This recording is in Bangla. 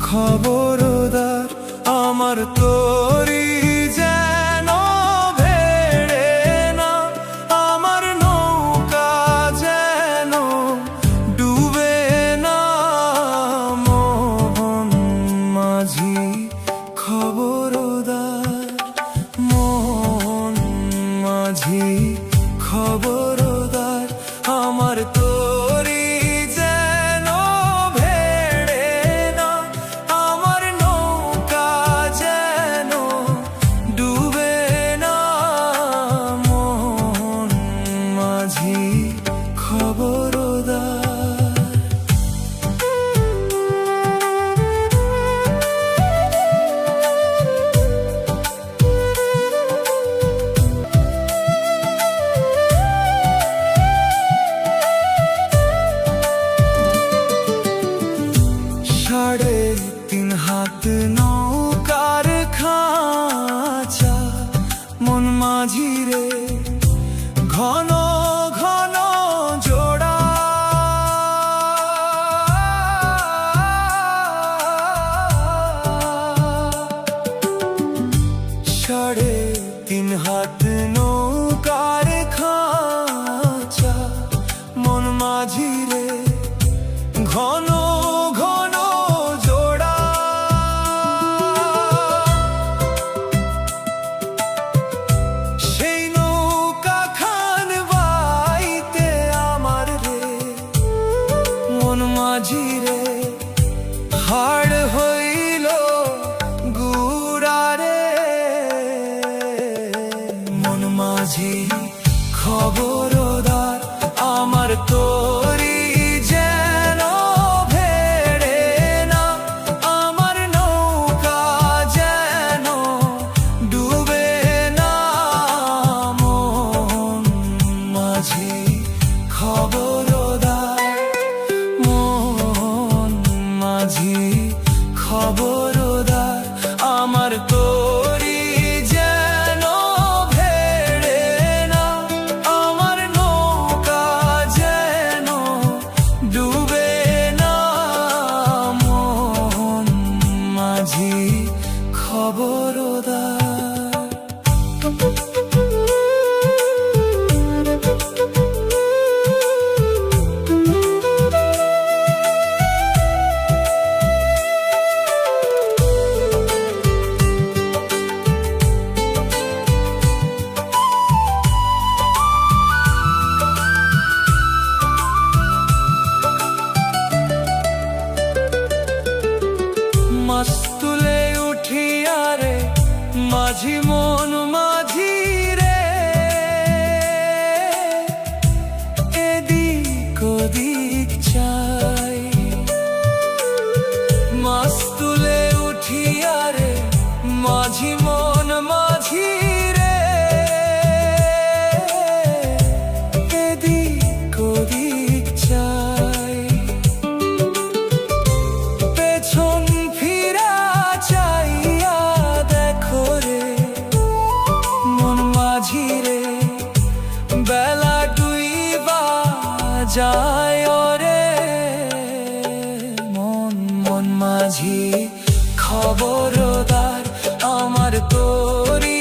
খবরদার আমার তোরি যেন ভেড়ে না, আমার নৌকা যেন ডুবে না। মোহন মাঝি খবরদার, মোহন মাঝি খবরদার আমার তোরি যেন ভেড়ে না, আমার নৌকা যেন ডুবে না। মোহন মাঝি খবরদার। সাড়ে তিন হাত নৌকার খাঁচা, মন মাঝি রে ঘন ঘন জোড়া। সাড়ে তিন হাত নৌকার খাঁচা, মন মাঝি রে ঘন ঘন জোড়া। সেই নৌকা খান বাইতে আমার রে মন মাঝি রে হাড় হইল গুড়া রে। মন মাঝি খবরদার আমার তোরি যেন ভেড়ে না, আমার নৌকা যেন ডুবে না। মোহন মাঝি খবরদার, মোহন মাঝি খবরদার আমার তোরি যেন ভেড়ে না, আমার নৌকা যেন ডুবে না। মোহন মাঝি খবরদার। মাস্তুলে উঠিয়া রে মাঝি মন মাঝি রে, এদিক ওদিক চাই। মাস্তুলে উঠিয়া রে মাঝি মন মাঝি রে, এদিক ওদিক চাই। পেছন ফিরা চাইয়া দেখো রে মন মাঝি রে, বেলা ডুইবা যায় রে। মন মাঝি খবরদার আমার তোরি